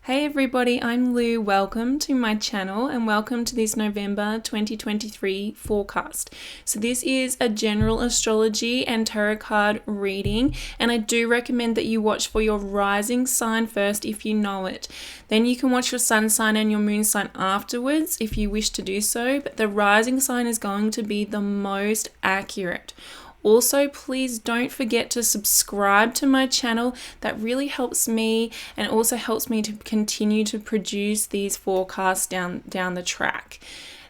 Hey everybody, I'm Lou. Welcome to my channel and welcome to this November 2023 forecast. So this is a general astrology and tarot card reading, and I do recommend that you watch for your rising sign first if you know it. Then you can watch your sun sign and your moon sign afterwards if you wish to do so, but the rising sign is going to be the most accurate. Also, please don't forget to subscribe to my channel. That really helps me and also helps me to continue to produce these forecasts down the track.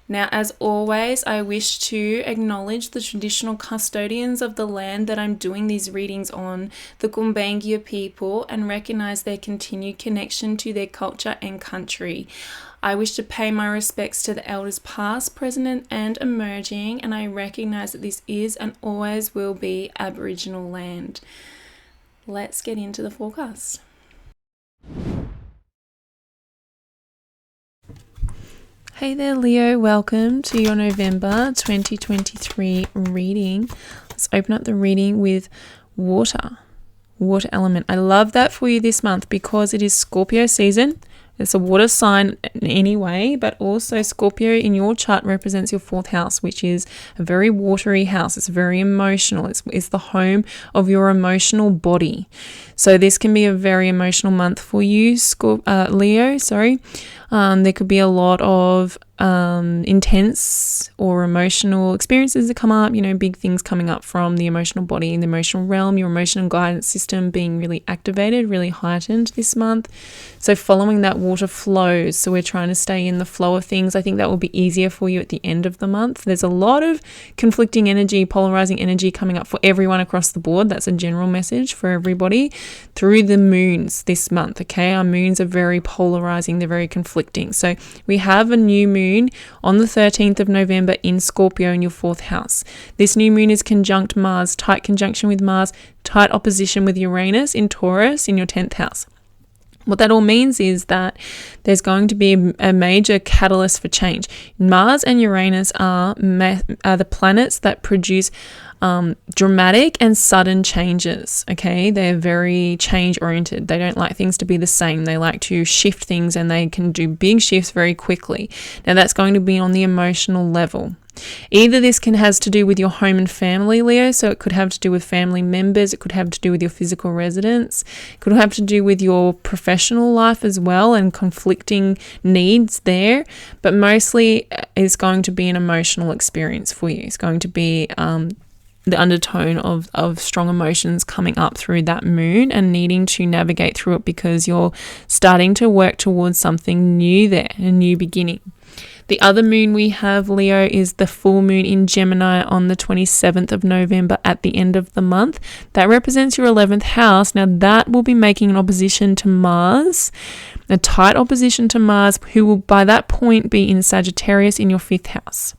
Now, as always, I wish to acknowledge the traditional custodians of the land that I'm doing these readings on, the Gumbaynggirr people, and recognize their continued connection to their culture and country. I wish to pay my respects to the elders past, present, and emerging, and I recognize that this is and always will be Aboriginal land. Let's get into the forecast. Hey there, Leo. Welcome to your November 2023 reading. Let's open up the reading with water element. I love that for you this month because it is Scorpio season. It's a water sign anyway, but also Scorpio in your chart represents your fourth house, which is a very watery house. It's very emotional. It's the home of your emotional body. So this can be a very emotional month for you, Leo. There could be a lot of intense or emotional experiences that come up, big things coming up from the emotional body and the emotional realm, your emotional guidance system being really activated, really heightened this month. So following that water flows. So we're trying to stay in the flow of things. I think that will be easier for you at the end of the month. There's a lot of conflicting energy, polarizing energy coming up for everyone across the board. That's a general message for everybody through the moons this month. Okay. Our moons are very polarizing. They're very conflicting. So we have a new moon on the 13th of November in Scorpio in your fourth house. This new moon is conjunct Mars, tight conjunction with Mars, tight opposition with Uranus in Taurus in your 10th house. What that all means is that there's going to be a major catalyst for change. Mars and Uranus are the planets that produce dramatic and sudden changes. Okay, they're very change oriented. They don't like things to be the same. They like to shift things, and they can do big shifts very quickly. Now that's going to be on the emotional level. Either this has to do with your home and family, Leo, so it could have to do with family members, it could have to do with your physical residence, it could have to do with your professional life as well and conflicting needs there, but mostly it's going to be an emotional experience for you. It's going to be the undertone of strong emotions coming up through that moon and needing to navigate through it because you're starting to work towards something new there, a new beginning. The other moon we have, Leo, is the full moon in Gemini on the 27th of November at the end of the month. That represents your 11th house. Now that will be making an opposition to Mars, a tight opposition to Mars, who will by that point be in Sagittarius in your 5th house.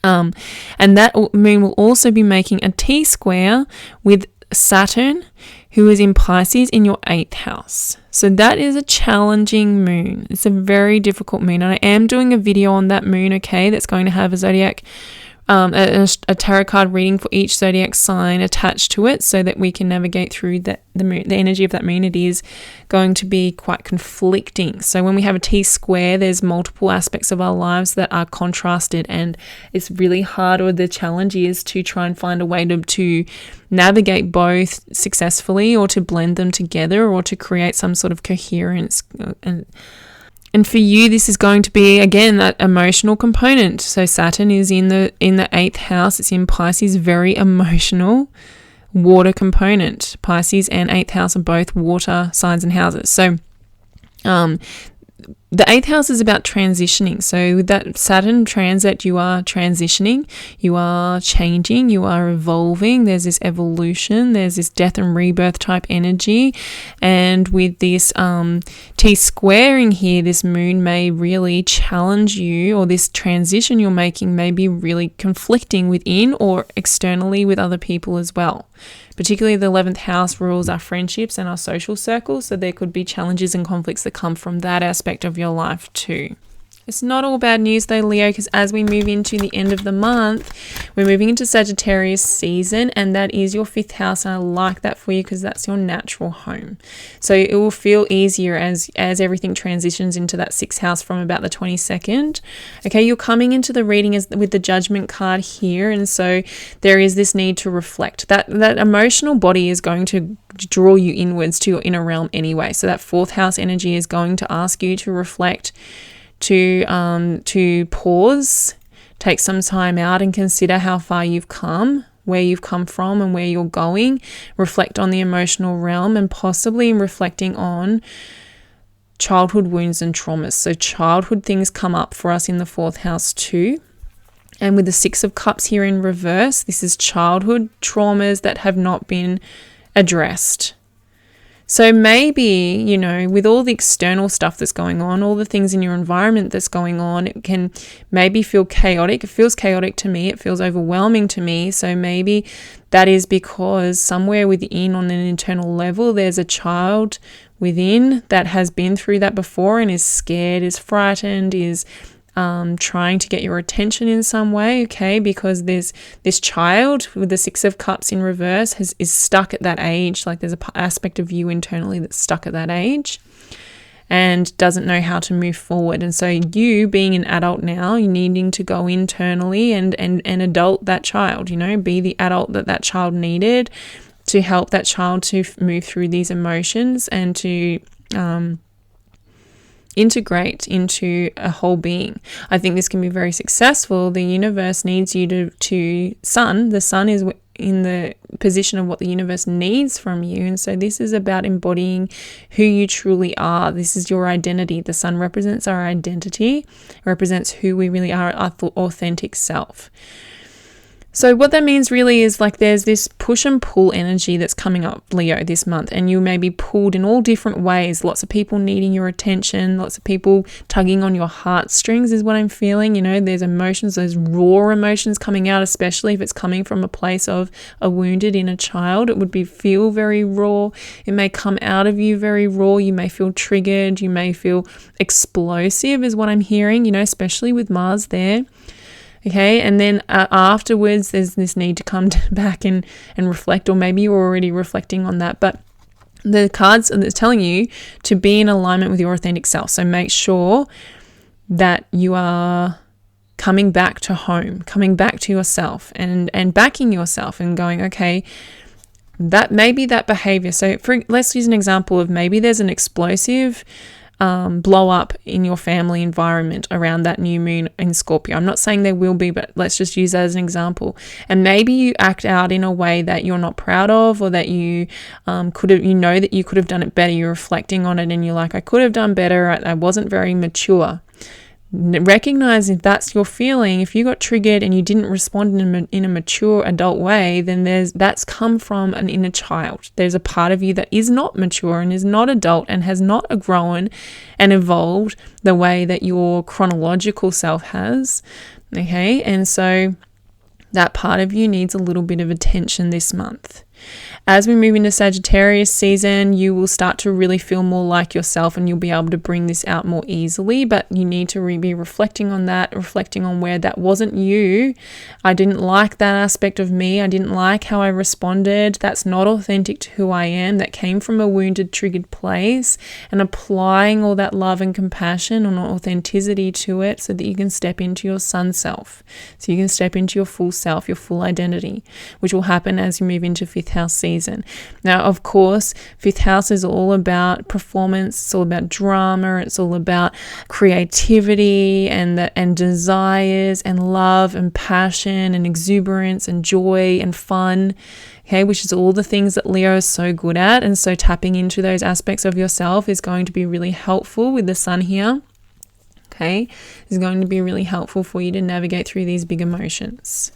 And that moon will also be making a T-square with Saturn, who is in Pisces in your 8th house. So that is a challenging moon. It's a very difficult moon. And I am doing a video on that moon, okay, that's going to have a zodiac, a tarot card reading for each zodiac sign attached to it so that we can navigate through the energy of that moon. It is going to be quite conflicting. So when we have a T-square, there's multiple aspects of our lives that are contrasted, and it's really hard, or the challenge is to try and find a way to navigate both successfully, or to blend them together, or to create some sort of coherence. And for you, this is going to be, again, that emotional component. So Saturn is in the 8th house. It's in Pisces, very emotional water component. Pisces and 8th house are both water signs and houses. So the 8th house is about transitioning. So with that Saturn transit, you are transitioning, you are changing, you are evolving. There's this evolution, there's this death and rebirth type energy. And with this T-squaring here, this moon may really challenge you, or this transition you're making may be really conflicting within or externally with other people as well. Particularly the 11th house rules our friendships and our social circles, so there could be challenges and conflicts that come from that aspect of your life too. It's not all bad news though, Leo, because as we move into the end of the month, we're moving into Sagittarius season, and that is your 5th house. And I like that for you because that's your natural home. So it will feel easier as everything transitions into that 6th house from about the 22nd. Okay, you're coming into the reading with the Judgment card here, and so there is this need to reflect. That emotional body is going to draw you inwards to your inner realm anyway. So that 4th house energy is going to ask you to reflect, to pause, take some time out and consider how far you've come, where you've come from and where you're going. Reflect on the emotional realm, and possibly reflecting on childhood wounds and traumas. So childhood things come up for us in the 4th house too. And with the 6 of Cups here in reverse, this is childhood traumas that have not been addressed. So maybe, with all the external stuff that's going on, all the things in your environment that's going on, it can maybe feel chaotic. It feels chaotic to me. It feels overwhelming to me. So maybe that is because somewhere within, on an internal level, there's a child within that has been through that before and is scared, is frightened, is trying to get your attention in some way, okay? Because there's this child with the 6 of Cups in reverse is stuck at that age. Like there's an aspect of you internally that's stuck at that age and doesn't know how to move forward. And so you being an adult now, you needing to go internally and adult that child, be the adult that child needed to help that child to move through these emotions and to integrate into a whole being. I think this can be very successful. The universe needs you the sun is in the position of what the universe needs from you. And so this is about embodying who you truly are. This is your identity. The sun represents our identity, represents who we really are, our authentic self. So what that means really is like there's this push and pull energy that's coming up, Leo, this month, and you may be pulled in all different ways. Lots of people needing your attention, lots of people tugging on your heartstrings is what I'm feeling. There's emotions, those raw emotions coming out, especially if it's coming from a place of a wounded inner child. It would feel very raw. It may come out of you very raw. You may feel triggered. You may feel explosive is what I'm hearing, especially with Mars there. Okay, and then afterwards, there's this need to come back and reflect, or maybe you're already reflecting on that. But the cards are telling you to be in alignment with your authentic self. So make sure that you are coming back to home, coming back to yourself and backing yourself and going, okay, that maybe that behavior. So let's use an example of maybe there's an explosive blow up in your family environment around that new moon in Scorpio. I'm not saying there will be, but let's just use that as an example. And maybe you act out in a way that you're not proud of, or that you that you could have done it better. You're reflecting on it and you're like, I could have done better. I wasn't very mature. Recognize if that's your feeling. If you got triggered and you didn't respond in a mature adult way, then that's come from an inner child. There's a part of you that is not mature and is not adult and has not grown and evolved the way that your chronological self has. Okay, and so that part of you needs a little bit of attention this month. As we move into Sagittarius season, you will start to really feel more like yourself and you'll be able to bring this out more easily, but you need to be reflecting on that, reflecting on where that wasn't you. I didn't like that aspect of me. I didn't like how I responded. That's not authentic to who I am. That came from a wounded, triggered place, and applying all that love and compassion and authenticity to it so that you can step into your sun self. So you can step into your full self, your full identity, which will happen as you move into 5th house season. Now, of course, 5th house is all about performance. It's all about drama. It's all about creativity and desires and love and passion and exuberance and joy and fun. Okay, which is all the things that Leo is so good at. And so tapping into those aspects of yourself is going to be really helpful with the sun here. Okay, is going to be really helpful for you to navigate through these big emotions.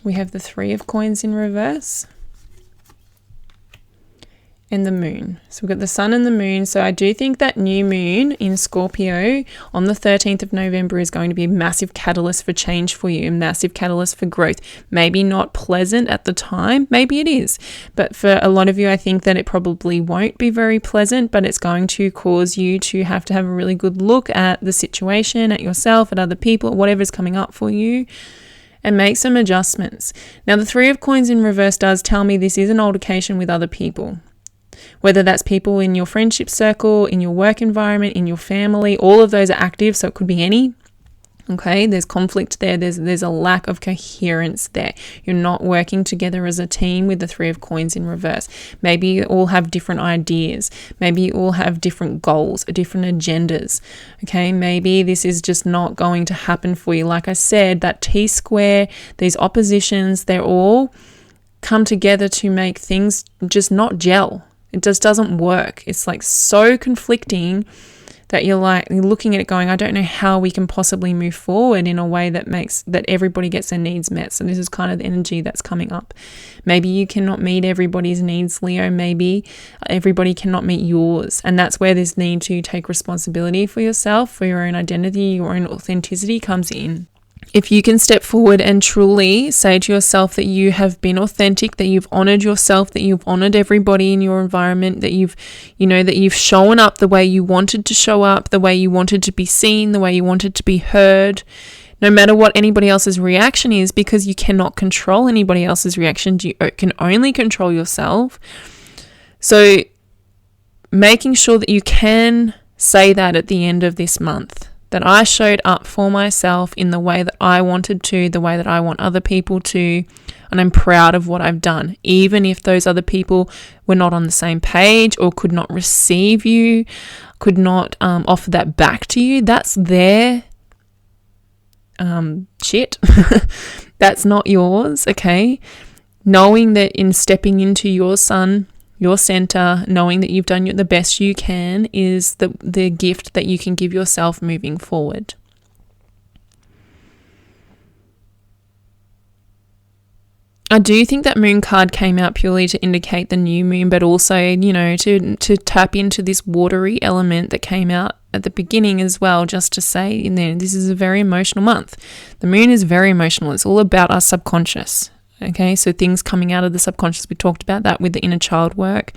We have the 3 of coins in reverse. and the moon. So we've got the sun and the moon. So I do think that new moon in Scorpio on the 13th of November is going to be a massive catalyst for change for you, a massive catalyst for growth. Maybe not pleasant at the time, maybe it is. But for a lot of you, I think that it probably won't be very pleasant, but it's going to cause you to have a really good look at the situation, at yourself, at other people, whatever's coming up for you, and make some adjustments. Now, the Three of Coins in reverse does tell me this is an altercation with other people. Whether that's people in your friendship circle, in your work environment, in your family, all of those are active, so it could be any. Okay, there's conflict there. There's a lack of coherence there. You're not working together as a team with the Three of Coins in reverse. Maybe you all have different ideas. Maybe you all have different goals, different agendas. Okay, maybe this is just not going to happen for you. Like I said, that T-square, these oppositions, they're all come together to make things just not gel. It just doesn't work. It's like so conflicting that you're looking at it going, I don't know how we can possibly move forward in a way that makes that everybody gets their needs met. So this is kind of the energy that's coming up. Maybe you cannot meet everybody's needs, Leo. Maybe everybody cannot meet yours. And that's where this need to take responsibility for yourself, for your own identity, your own authenticity comes in. If you can step forward and truly say to yourself that you have been authentic, that you've honored yourself, that you've honored everybody in your environment, that you've shown up the way you wanted to show up, the way you wanted to be seen, the way you wanted to be heard, no matter what anybody else's reaction is, because you cannot control anybody else's reaction. You can only control yourself. So making sure that you can say that at the end of this month, that I showed up for myself in the way that I wanted to, the way that I want other people to, and I'm proud of what I've done, even if those other people were not on the same page or could not receive you, could not offer that back to you. That's their shit. That's not yours, okay? Knowing that in stepping into your sun, your center, knowing that you've done the best you can is the gift that you can give yourself moving forward. I do think that moon card came out purely to indicate the new moon, but also, to tap into this watery element that came out at the beginning as well, just to say in there, this is a very emotional month. The moon is very emotional. It's all about our subconscious. Okay, so things coming out of the subconscious, we talked about that with the inner child work.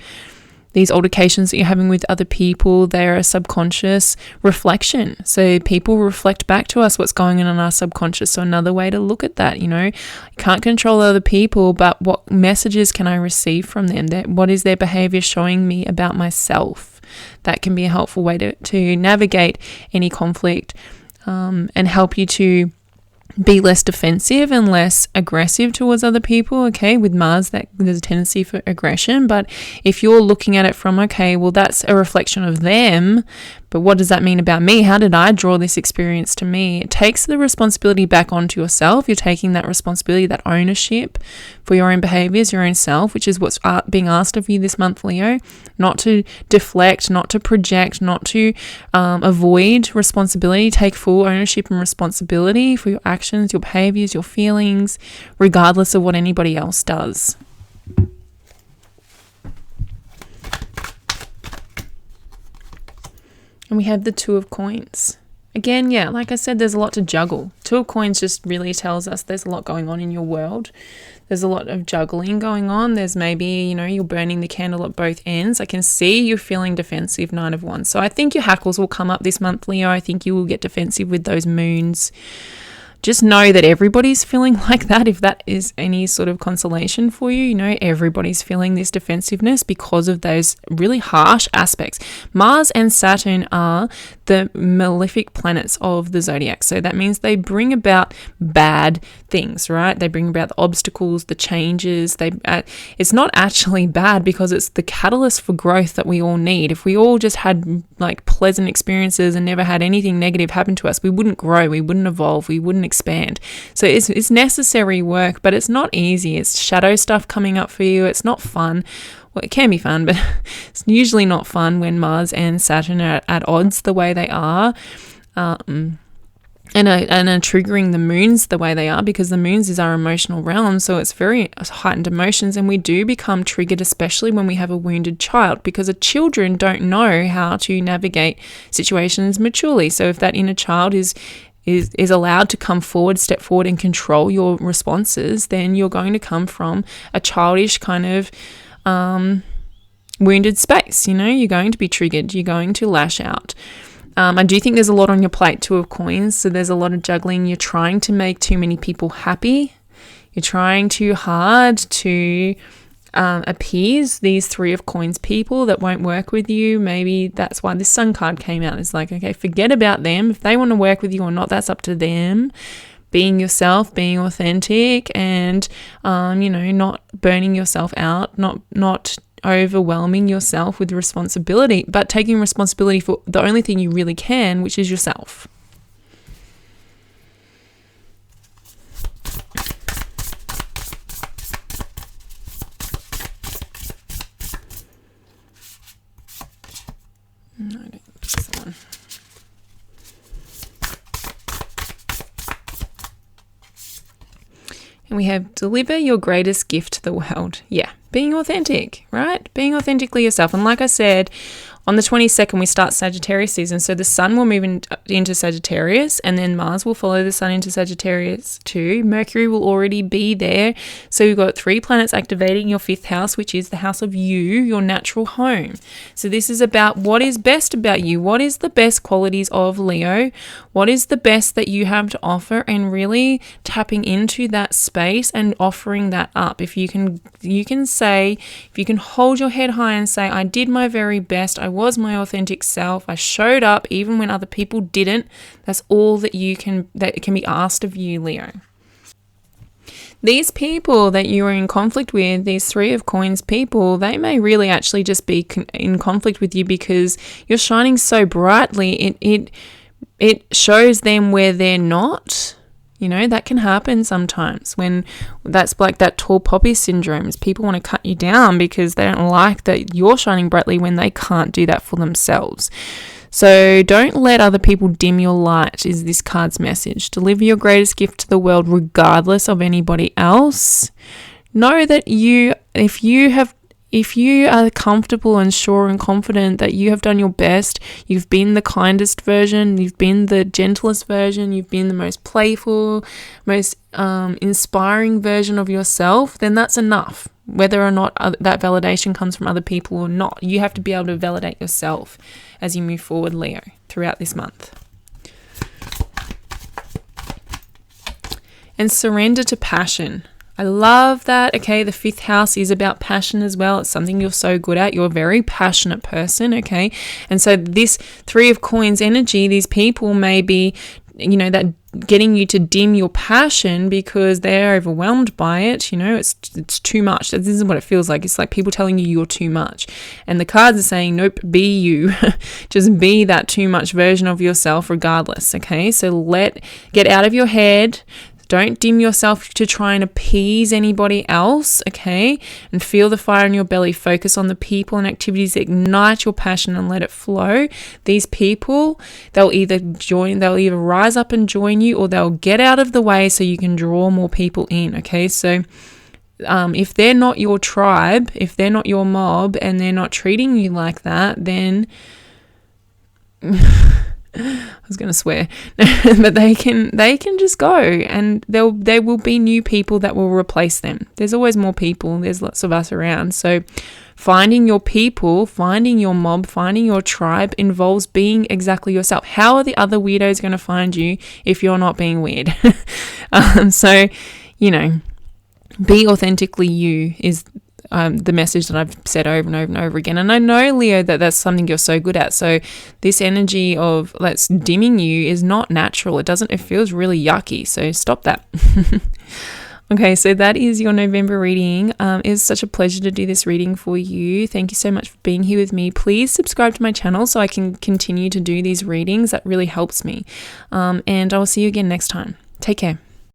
These altercations that you're having with other people, they're a subconscious reflection. So people reflect back to us what's going on in our subconscious. So another way to look at that, I can't control other people, but what messages can I receive from them? What is their behavior showing me about myself? That can be a helpful way to navigate any conflict and help you to be less defensive and less aggressive towards other people. Okay, with Mars, that there's a tendency for aggression, but if you're looking at it from, okay, well, that's a reflection of them, but what does that mean about me? How did I draw this experience to me? It takes the responsibility back onto yourself. You're taking that responsibility, that ownership for your own behaviors, your own self, which is what's being asked of you this month, Leo. Not to deflect, not to project, not to avoid responsibility. Take full ownership and responsibility for your actions, your behaviors, your feelings, regardless of what anybody else does. And we have the Two of Coins. Again, yeah, like I said, there's a lot to juggle. Two of Coins just really tells us there's a lot going on in your world. There's a lot of juggling going on. There's maybe, you're burning the candle at both ends. I can see you feeling defensive, Nine of Wands. So I think your hackles will come up this month, Leo. I think you will get defensive with those moons. Just know that everybody's feeling like that. If that is any sort of consolation for you, everybody's feeling this defensiveness because of those really harsh aspects. Mars and Saturn are the malefic planets of the zodiac. So that means they bring about bad things, right? They bring about the obstacles, the changes. It's not actually bad because it's the catalyst for growth that we all need. If we all just had pleasant experiences and never had anything negative happen to us, we wouldn't grow, we wouldn't evolve, we wouldn't expand. So it's necessary work, but it's not easy. It's shadow stuff coming up for you. It's not fun. Well, it can be fun, but it's usually not fun when Mars and Saturn are at odds the way they are. and are triggering the moons the way they are, because the moons is our emotional realm. So it's very heightened emotions, and we do become triggered, especially when we have a wounded child, because children don't know how to navigate situations maturely. So if that inner child is allowed to come forward, step forward and control your responses, then you're going to come from a childish kind of wounded space. You're going to be triggered. You're going to lash out. I do think there's a lot on your plate, Two of Coins. So there's a lot of juggling. You're trying to make too many people happy. You're trying too hard to appease these Three of Coins people that won't work with you. Maybe that's why this Sun card came out. It's like, okay, forget about them. If they want to work with you or not, that's up to them. Being yourself, being authentic, and not burning yourself out, not overwhelming yourself with responsibility, but taking responsibility for the only thing you really can, which is yourself. No, I don't think this one. And we have deliver your greatest gift to the world. Yeah, being authentic, right? Being authentically yourself. And like I said, on the 22nd, we start Sagittarius season. So the sun will move into Sagittarius, and then Mars will follow the sun into Sagittarius too. Mercury will already be there. So we've got 3 planets activating your 5th house, which is the house of you, your natural home. So this is about what is best about you. What is the best qualities of Leo? What is the best that you have to offer, and really tapping into that space and offering that up. If you can say, if you can hold your head high and say, I did my very best. I was my authentic self. I showed up even when other people didn't. That's all that can be asked of you, Leo. These people that you are in conflict with, these Three of Coins people, they may really actually just be in conflict with you because you're shining so brightly. It shows them where they're not. That can happen sometimes, when that's like that tall poppy syndrome, is people want to cut you down because they don't like that you're shining brightly when they can't do that for themselves. So don't let other people dim your light, is this card's message. Deliver your greatest gift to the world regardless of anybody else. Know that if you are comfortable and sure and confident that you have done your best, you've been the kindest version, you've been the gentlest version, you've been the most playful, most inspiring version of yourself, then that's enough. Whether or not that validation comes from other people or not, you have to be able to validate yourself as you move forward, Leo, throughout this month. And surrender to passion. I love that. Okay, the 5th house is about passion as well. It's something you're so good at. You're a very passionate person, okay? And so this 3 of Coins energy, these people may be, that getting you to dim your passion because they're overwhelmed by it. It's too much. This is what it feels like. It's like people telling you you're too much. And the cards are saying, nope, be you. Just be that too much version of yourself regardless, okay? So get out of your head. Don't dim yourself to try and appease anybody else, okay? And feel the fire in your belly. Focus on the people and activities that ignite your passion and let it flow. These people, they'll either rise up and join you, or they'll get out of the way so you can draw more people in, okay? So if they're not your tribe, if they're not your mob, and they're not treating you like that, then I was going to swear, but they can just go, and there will be new people that will replace them. There's always more people. There's lots of us around. So finding your people, finding your mob, finding your tribe involves being exactly yourself. How are the other weirdos going to find you if you're not being weird? So, be authentically you is the message that I've said over and over and over again. And I know, Leo, that that's something you're so good at. So this energy of let's dimming you is not natural. It feels really yucky. So stop that. Okay, so that is your November reading. It's such a pleasure to do this reading for you. Thank you so much for being here with me. Please subscribe to my channel so I can continue to do these readings. That really helps me. And I will see you again next time. Take care.